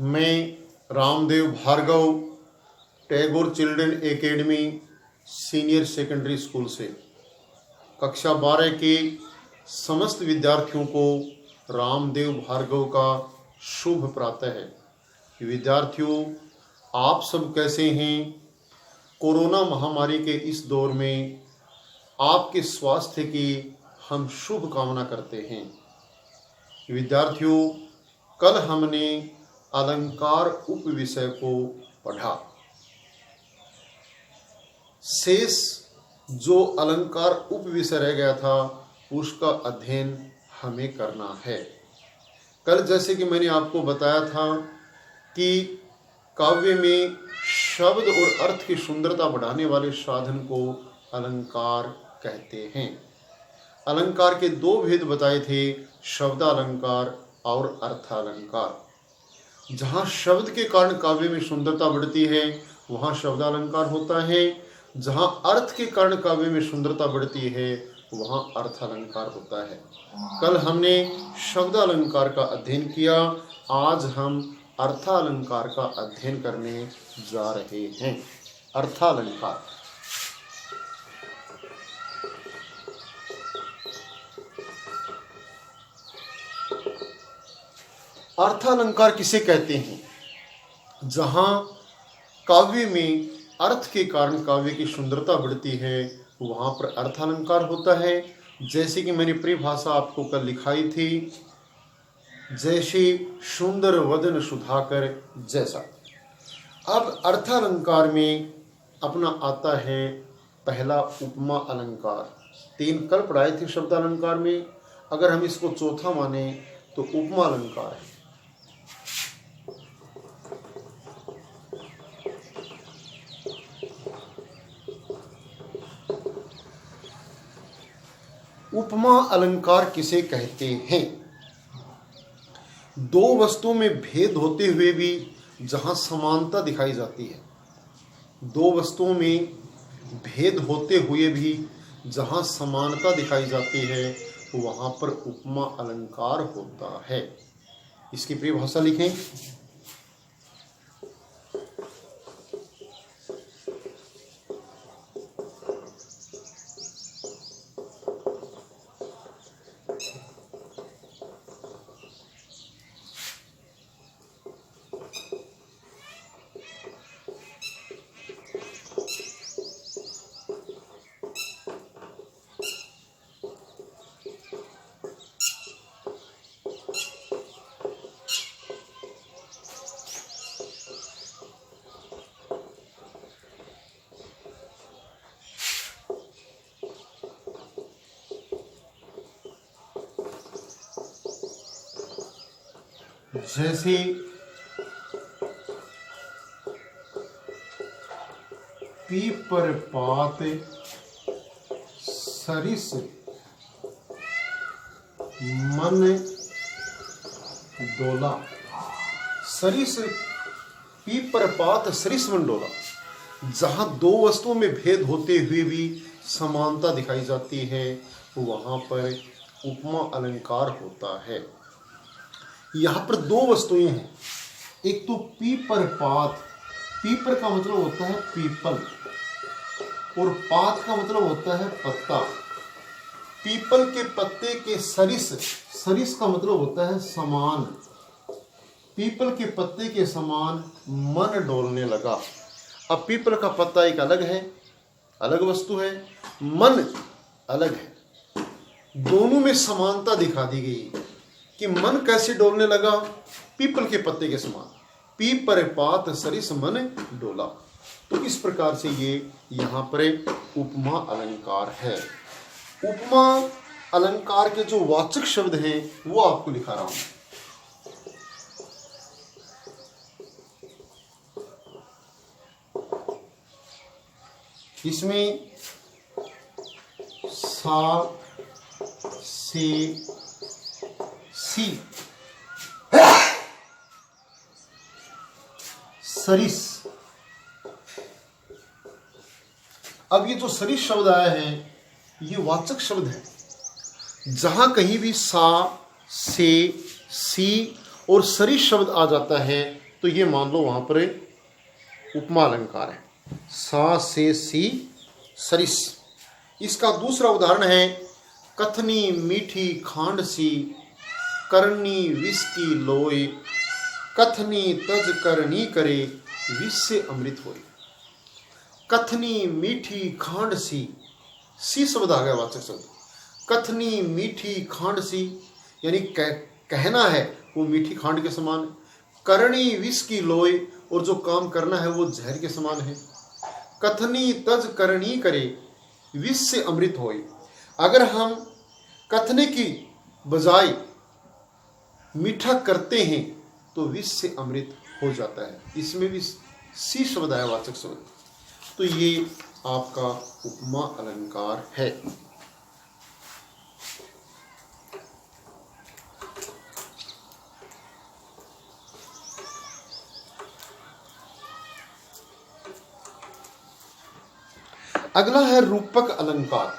मैं Ramdev Bhargav Tagore children academy senior secondary school से कक्षा 12 के समस्त विद्यार्थियों को रामदेव भार्गव का शुभ प्रातः है। विद्यार्थियों, आप सब कैसे हैं? कोरोना महामारी के इस दौर में आपके स्वास्थ्य की हम शुभ कामना करते हैं। विद्यार्थियों, कल हमने अलंकार उप विषय को पढ़ा। शेष जो अलंकार उप विषय रह गया था उसका अध्ययन हमें करना है। कल जैसे कि मैंने आपको बताया था कि काव्य में शब्द और अर्थ की सुंदरता बढ़ाने वाले साधन को अलंकार कहते हैं। अलंकार के दो भेद बताए थे, शब्दालंकार और अर्थालंकार। जहाँ शब्द के कारण काव्य में सुंदरता बढ़ती है वहाँ शब्दालंकार होता है, जहाँ अर्थ के कारण काव्य में सुंदरता बढ़ती है वहाँ अर्थालंकार होता है। कल हमने शब्दालंकार का अध्ययन किया, आज हम अर्थालंकार का अध्ययन करने जा रहे हैं। अर्थालंकार अर्थालंकार किसे कहते हैं? जहाँ काव्य में अर्थ के कारण काव्य की सुंदरता बढ़ती है वहाँ पर अर्थालंकार होता है। जैसे कि मैंने परिभाषा आपको कल लिखाई थी, जैसे सुंदर वदन सुधाकर जैसा। अब अर्थालंकार में अपना आता है पहला उपमा अलंकार। 3 कल पढ़ाए थे शब्दालंकार में, अगर हम इसको चौथा माने तो उपमा अलंकार है। उपमा अलंकार किसे कहते हैं? दो वस्तुओं में भेद होते हुए भी जहां समानता दिखाई जाती है, दो वस्तुओं में भेद होते हुए भी जहां समानता दिखाई जाती है वहां पर उपमा अलंकार होता है। इसकी परिभाषा लिखें। जैसे पीपर पात सरिस मन डोला। सरिस पीपर पात सरिस मन डोला। जहां दो वस्तुओं में भेद होते हुए भी समानता दिखाई जाती है वहां पर उपमा अलंकार होता है। यहाँ पर दो वस्तुएं हैं, एक तो पीपर पात। पीपर का मतलब होता है पीपल और पात का मतलब होता है पत्ता। पीपल के पत्ते के सरिस, सरिस का मतलब होता है समान। पीपल के पत्ते के समान मन डोलने लगा। अब पीपल का पत्ता एक अलग है, अलग वस्तु है, मन अलग है। दोनों में समानता दिखा दी गई कि मन कैसे डोलने लगा? पीपल के पत्ते के समान। पीपर पात सरिस मन डोला। तो इस प्रकार से ये यहाँ पर उपमा अलंकार है। उपमा अलंकार के जो वाचक शब्द हैं वो आपको लिखा रहा हूं। इसमें सा से सी सरिस। अब ये जो सरिस शब्द आया है ये वाचक शब्द है। जहां कहीं भी सा, से, सी और सरिस शब्द आ जाता है तो ये मान लो वहां पर उपमा अलंकार है। सा से सी सरिस। इसका दूसरा उदाहरण है कथनी मीठी खांड सी, करनी विष की लोए, कथनी तज करनी करे, विष से अमृत होए। कथनी मीठी खांड सी शब्द आ गया वाचक शब्द। कथनी मीठी खांड सी यानी कहना है वो मीठी खांड के समान है। करनी विष की लोए, और जो काम करना है वो जहर के समान है। कथनी तज करनी करे, विष से अमृत होए। अगर हम कथने की बजाय मीठा करते हैं तो विष से अमृत हो जाता है। इसमें भी सी शब्द आया वाचक शब्द। तो ये आपका उपमा अलंकार है। अगला है रूपक अलंकार।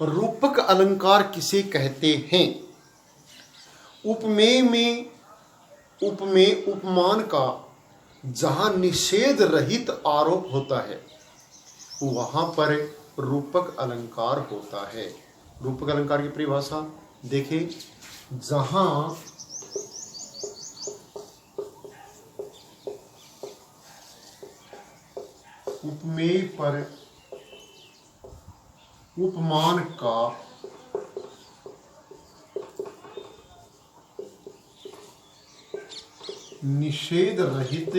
रूपक अलंकार किसे कहते हैं? उपमेय में उपमान का जहां निषेध रहित आरोप होता है वहां पर रूपक अलंकार होता है। रूपक अलंकार की परिभाषा देखें, जहां उपमेय पर उपमान का निषेध रहित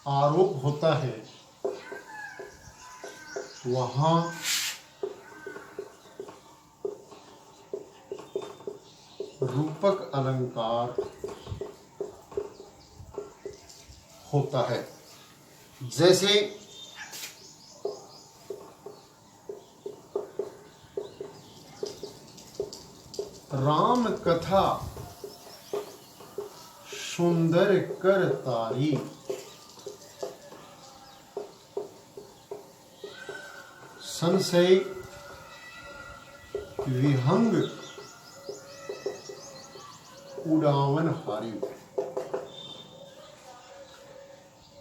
आरोप होता है वहां रूपक अलंकार होता है। जैसे राम कथा सुंदर कर तारी, संशय विहंग उड़ावन हारी।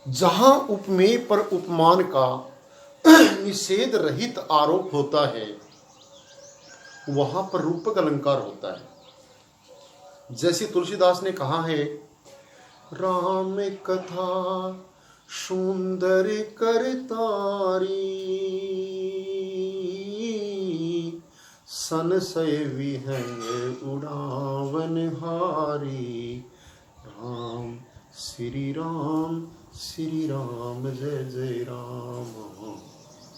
जहां उपमेय पर उपमान का निषेध रहित आरोप होता है वहां पर रूपक अलंकार होता है। जैसे तुलसीदास ने कहा है, राम कथा सुंदर कर तारी, संशय विहंग उड़ावन हारी। राम श्री राम जय जय राम,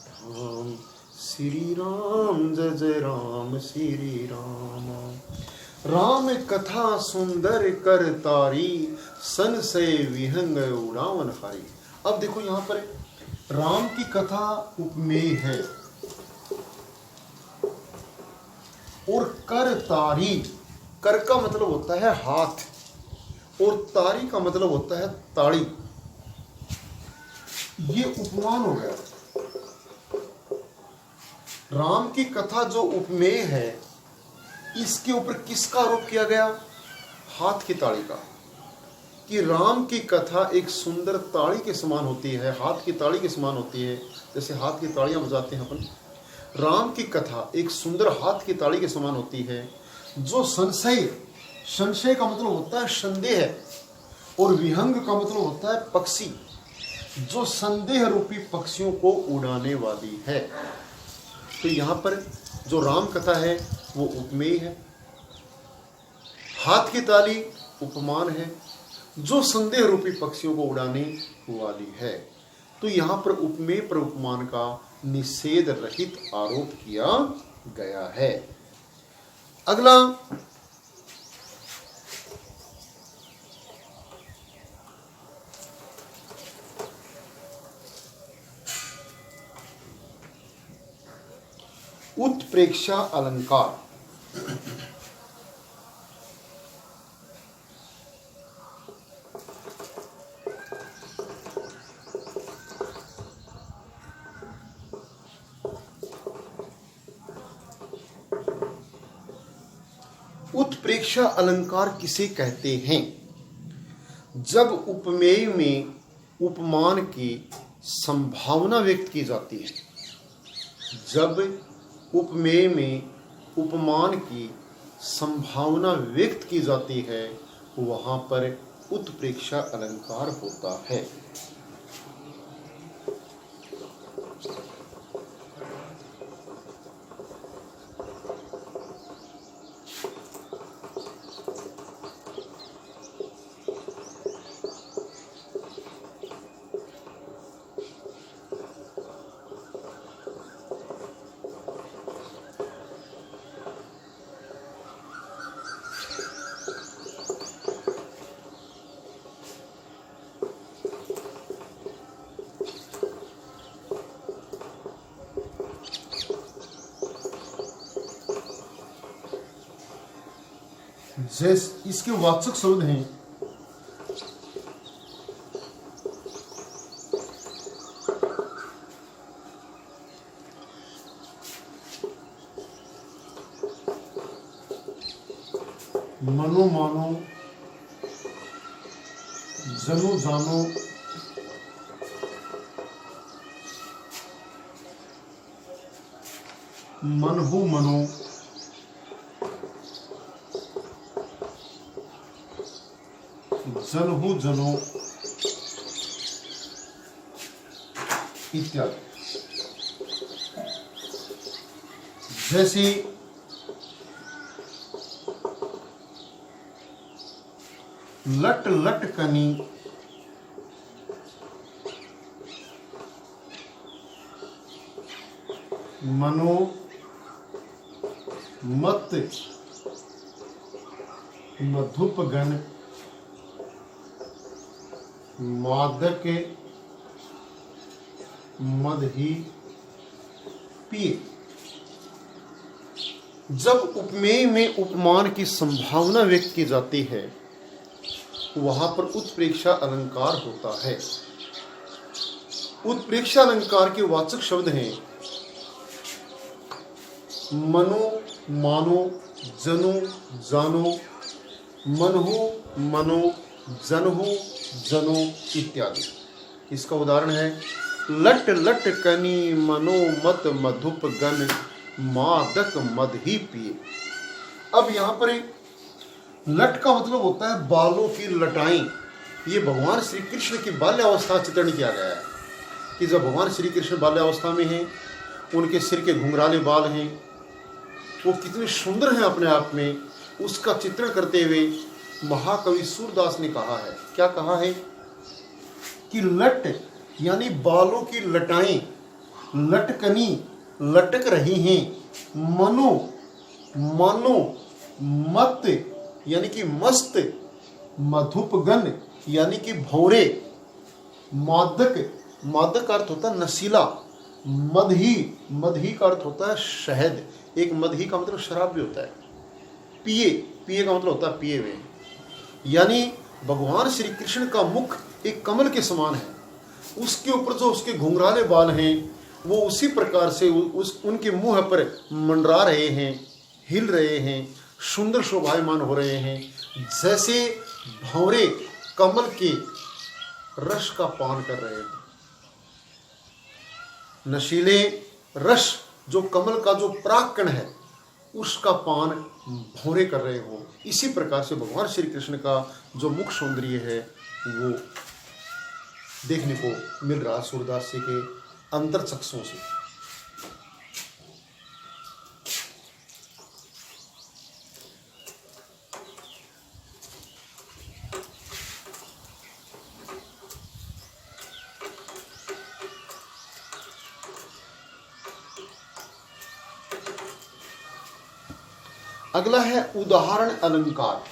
राम श्री राम जय जय राम श्री राम। राम कथा सुंदर कर तारी, संशय विहंग उड़ावन हारी। अब देखो यहां पर राम की कथा उपमेय है और कर तारी, कर का मतलब होता है हाथ और तारी का मतलब होता है ताड़ी। ये उपमान हो गया। राम की कथा जो उपमेय है इसके ऊपर किसका आरोप किया गया? हाथ की ताड़ी का, कि राम की कथा एक सुंदर ताड़ी के समान होती है, हाथ की ताड़ी के समान होती है। जैसे हाथ की ताड़ियां बजाते हैं अपन, राम की कथा एक सुंदर हाथ की ताड़ी के समान होती है। जो संशय का मतलब होता है संदेह और विहंग का मतलब होता है पक्षी, जो संदेह रूपी पक्षियों को उड़ाने वाली है। तो यहां पर जो राम कथा है वो उपमेय है, हाथ की ताली उपमान है, जो संदेह रूपी पक्षियों को उड़ाने वाली है। तो यहां पर उपमेय पर उपमान का निषेध रहित आरोप किया गया है। अगला उत्प्रेक्षा अलंकार। उत्प्रेक्षा अलंकार किसे कहते हैं? जब उपमेय में उपमान की संभावना व्यक्त की जाती है, जब उपमेय में उपमान की संभावना व्यक्त की जाती है, वहां पर उत्प्रेक्षा अलंकार होता है। जैसे इसके वाचक शब्द हैं मनो मानो, जनो जानो, मन हो मनो, जन हो जनो इत्यादि। जैसे लट लट कनी, मनो मत मधुप गण, मादक मद ही पिए। जब उपमेय में उपमान की संभावना व्यक्त की जाती है, वहां पर उत्प्रेक्षा अलंकार होता है। उत्प्रेक्षा अलंकार के वाचक शब्द हैं मनो मानो, जनो जानो, मन हो मनो, जन हो जनो इत्यादि। इसका उदाहरण है लट लट कनी, मनो मत मधुप गन, मादक मद ही पिए। अब यहाँ पर लट का मतलब होता है बालों की लटाएं। ये भगवान श्री कृष्ण की बाल्यावस्था चित्रण किया गया है कि जब भगवान श्री कृष्ण बाल्यावस्था में हैं, उनके सिर के घुंघराले बाल हैं, वो कितने सुंदर हैं अपने आप में, उसका चित्रण करते हुए महाकवि सूरदास ने कहा है, क्या कहा है कि लट यानी बालों की लटाएं, लटकनी लटक रही हैं, मनो मानो, मत यानी कि मस्त, मधुपगन यानी कि भौरे, मादक, मादक का अर्थ होता है नशीला, मदही, मदही का अर्थ होता है शहद, एक मदही का मतलब शराब भी होता है, पिए, पिए का मतलब होता है पिए हुए। यानी भगवान श्री कृष्ण का मुख एक कमल के समान है, उसके ऊपर जो उसके घुंघराले बाल हैं वो उसी प्रकार से उनके मुंह पर मंडरा रहे हैं, हिल रहे हैं, सुंदर शोभायमान हो रहे हैं, जैसे भंवरे कमल के रस का पान कर रहे हैं। नशीले रस जो कमल का जो परागकण है उसका पान भौरे कर रहे हो। इसी प्रकार से भगवान श्री कृष्ण का जो मुख सौंदर्य है वो देखने को मिल रहा सूरदास जी के अंतर चक्षुओं से। अगला है उदाहरण अलंकार।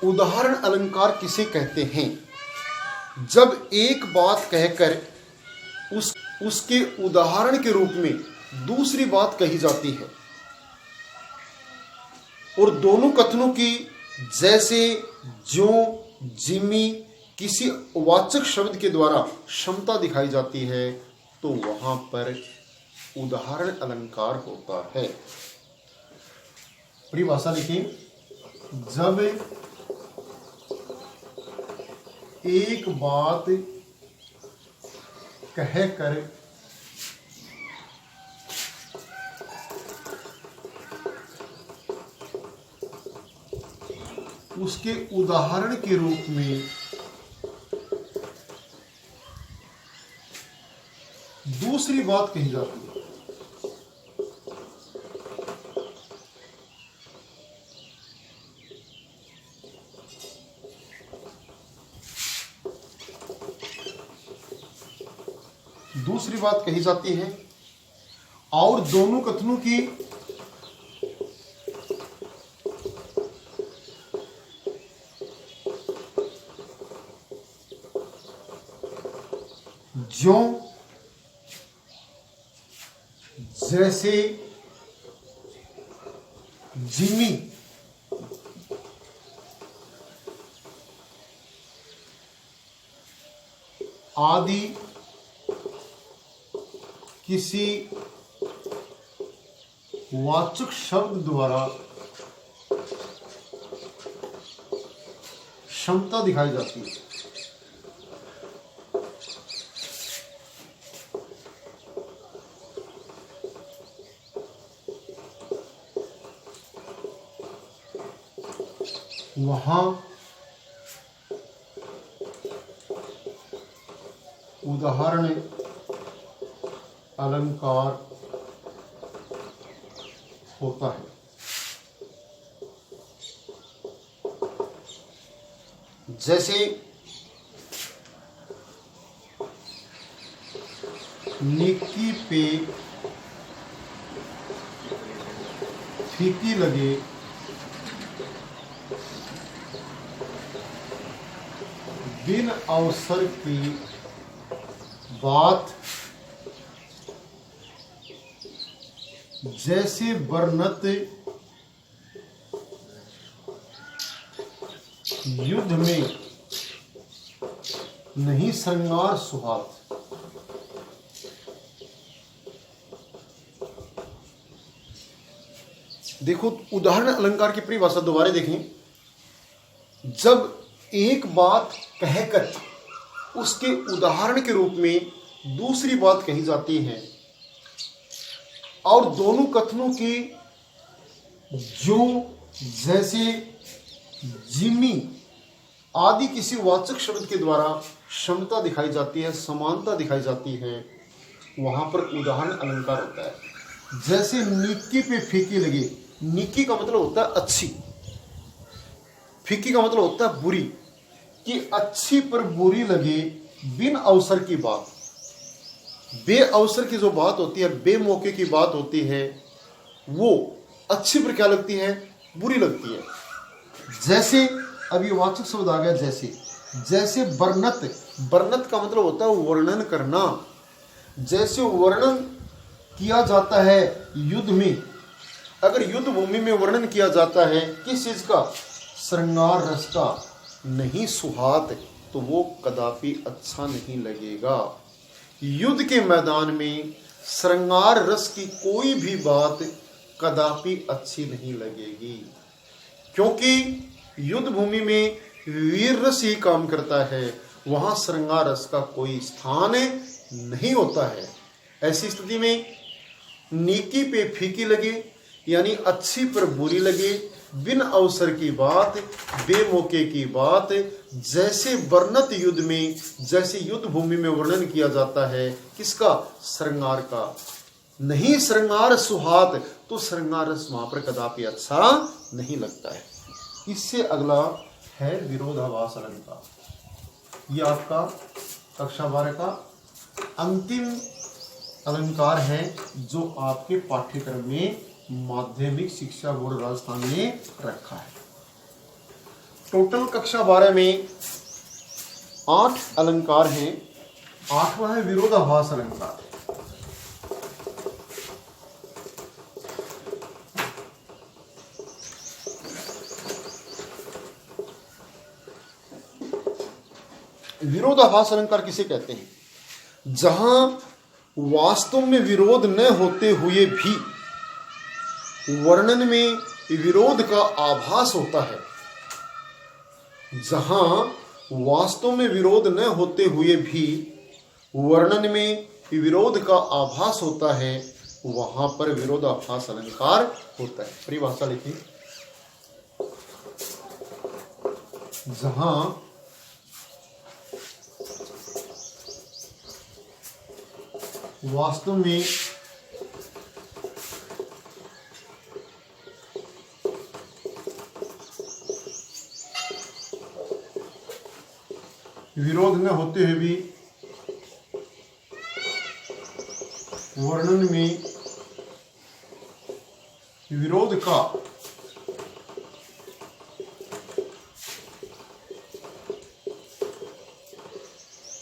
उदाहरण अलंकार किसे कहते हैं? जब एक बात कहकर उसके उदाहरण के रूप में दूसरी बात कही जाती है और दोनों कथनों की जैसे ज्यों जिमी किसी वाचक शब्द के द्वारा क्षमता दिखाई जाती है तो वहां पर उदाहरण अलंकार होता है। परिभाषा लिखिए, जब एक बात कहकर उसके उदाहरण के रूप में दूसरी बात कही जाती है, दूसरी बात कही जाती है और दोनों कथनों की ज्यों जैसे जिमी आदि किसी वाचक शब्द द्वारा क्षमता दिखाई जाती है। वहां उदाहरण अलंकार होता है। जैसे निक्की पे फीकी लगे, बिन अवसर की बात जैसे बरनत युद्ध में नहीं श्रृंगार सुहात। देखो उदाहरण अलंकार की परिभाषा दोबारा देखें। जब एक बात कहकर उसके उदाहरण के रूप में दूसरी बात कही जाती है और दोनों कथनों की जो जैसे जिमी आदि किसी वाचक शब्द के द्वारा क्षमता दिखाई जाती है, समानता दिखाई जाती है, वहां पर उदाहरण अलंकार होता है। जैसे निक्की पे फीकी लगे, निक्की का मतलब होता है अच्छी, फीकी का मतलब होता है बुरी, कि अच्छी पर बुरी लगे बिन अवसर की बात। बे अवसर की जो बात होती है, बे मौके की बात होती है, वो अच्छी पर क्या लगती है, बुरी लगती है। जैसे अभी वाचक शब्द आ गया जैसे, जैसे बरनत, बरनत का मतलब होता है वर्णन करना। जैसे वर्णन किया जाता है युद्ध में, अगर युद्ध भूमि में वर्णन किया जाता है किस चीज का, श्रृंगार रस का, नहीं सुहात, तो वो कदापि अच्छा नहीं लगेगा। युद्ध के मैदान में श्रृंगार रस की कोई भी बात कदापि अच्छी नहीं लगेगी, क्योंकि युद्ध भूमि में वीर रस ही काम करता है, वहां श्रृंगार रस का कोई स्थान नहीं होता है। ऐसी स्थिति में नीकी पे फीकी लगे, यानी अच्छी पर बुरी लगे, बिन अवसर की बात, बेमौके की बात, जैसे वर्णत युद्ध में, जैसे युद्ध भूमि में वर्णन किया जाता है किसका, श्रृंगार का, नहीं श्रृंगार सुहात, तो श्रृंगार रस वहां पर कदापि अच्छा नहीं लगता है। इससे अगला है विरोधाभास अलंकार। यह आपका कक्षा 12 का अंतिम अलंकार है जो आपके पाठ्यक्रम में माध्यमिक शिक्षा बोर्ड राजस्थान ने रखा है। टोटल कक्षा 12 में 8 अलंकार हैं। 8वां है विरोधाभास अलंकार। विरोधाभास अलंकार किसे कहते हैं? जहां वास्तव में विरोध न होते हुए भी वर्णन में विरोध का आभास होता है। जहां वास्तव में विरोध न होते हुए भी वर्णन में विरोध का आभास होता है, वहां पर विरोधाभास अलंकार होता है। परिभाषा लिखिए। जहां वास्तव में विरोध न होते हुए भी वर्णन में विरोध का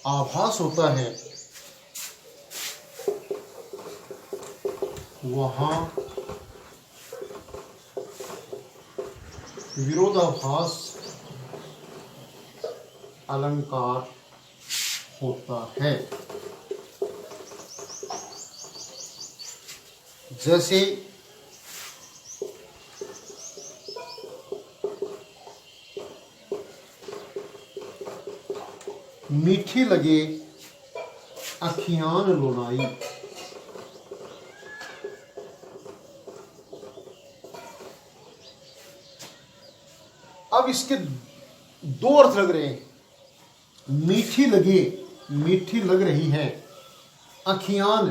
आभास होता है, वहां विरोधाभास अलंकार होता है। जैसे मीठी लगे अखियान लुनाई। अब इसके दो अर्थ लग रहे हैं। मीठी लगे, मीठी लग रही है, अखियान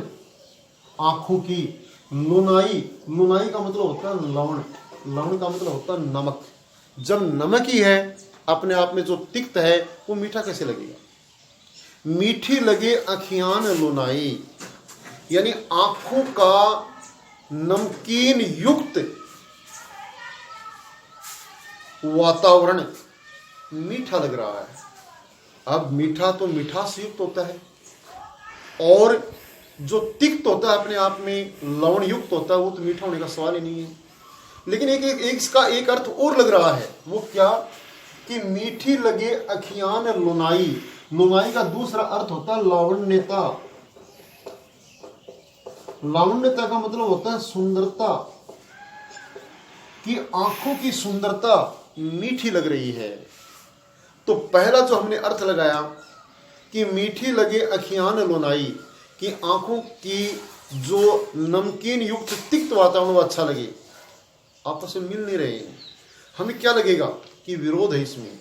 आंखों की, लुनाई, लुनाई का मतलब होता है लवण, लवण का मतलब होता है नमक। जब नमक ही है अपने आप में जो तिक्त है वो मीठा कैसे लगेगा? मीठी लगे अखियान लुनाई, यानी आंखों का नमकीन युक्त वातावरण मीठा लग रहा है। अब मीठा तो मिठास युक्त होता है, और जो तिक्त होता है अपने आप में लवण युक्त होता है, वो तो मीठा होने का सवाल ही नहीं है। लेकिन एक इसका एक अर्थ और लग रहा है। वो क्या? कि मीठी लगे अखियान लुनाई। लुनाई का दूसरा अर्थ होता है लावण्यता। लावण्यता का मतलब होता है सुंदरता, कि आंखों की सुंदरता मीठी लग रही है। तो पहला जो हमने अर्थ लगाया कि मीठी लगे अखियान लुनाई, कि आंखों की जो नमकीन युक्त तिक्त वातावरण वो अच्छा लगे, आपस में मिल नहीं रहे हैं। हमें क्या लगेगा कि विरोध है इसमें,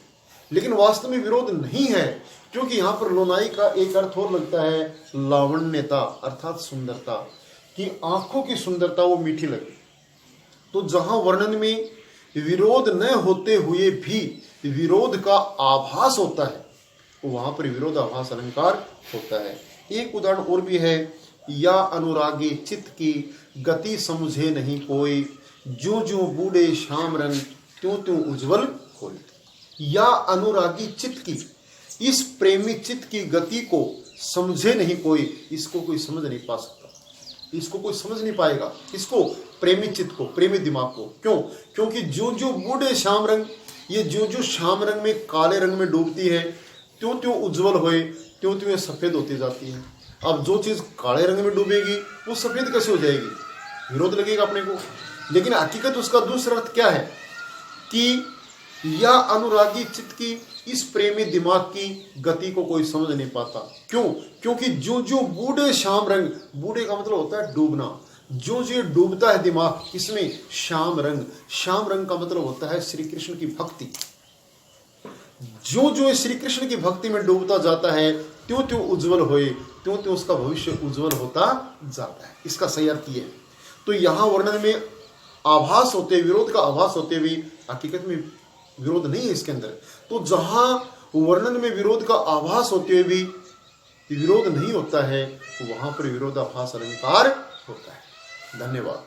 लेकिन वास्तव में विरोध नहीं है, क्योंकि यहां पर लुनाई का एक अर्थ और लगता है लावण्यता, अर्थात सुंदरता, कि आंखों की सुंदरता वो मीठी लगे। तो जहां वर्णन में विरोध न होते हुए भी विरोध का आभास होता है, वहां पर विरोधाभास अलंकार होता है। एक उदाहरण और भी है। या अनुरागी चित्त की गति समझे नहीं कोई, ज्यों ज्यों बूढ़े श्याम रंग त्यों त्यों उज्जवल होए। या अनुरागी चित्त की, इस प्रेमी चित्त की गति को समझे नहीं कोई, इसको कोई समझ नहीं पा सकता, इसको कोई समझ नहीं पाएगा। इसको प्रेमी चित्त को, प्रेमी दिमाग को। क्यों? क्योंकि जो जो बूढ़े श्याम रंग, ये जो जो श्याम रंग में काले रंग में डूबती है, त्यों त्यों उज्जवल होए, त्यों त्यों सफेद होती जाती है। अब जो चीज काले रंग में डूबेगी वो सफेद कैसे हो जाएगी? विरोध लगेगा अपने को। लेकिन हकीकत उसका दूसरा अर्थ क्या है कि या अनुरागी चित्त की, इस प्रेमी दिमाग की गति को कोई समझ नहीं पाता। क्यों? क्योंकि जो जो बूढ़े श्याम रंग, बूढ़े का मतलब होता है डूबना, जो जो डूबता है दिमाग किसमें? श्याम रंग। श्याम रंग का मतलब होता है श्री कृष्ण की भक्ति। जो जो श्री कृष्ण की भक्ति में डूबता जाता है, त्यों त्यों उज्जवल होए, त्यों त्यों उसका भविष्य उज्जवल होता जाता है। इसका सही अर्थ ये है। तो यहां वर्णन में आभास होते, विरोध का आभास होते हुए हकीकत में विरोध नहीं है इसके अंदर। तो जहां वर्णन में विरोध का आभास होते हुए भी विरोध नहीं होता है, वहां पर विरोधाभास अलंकार होता है। धन्यवाद।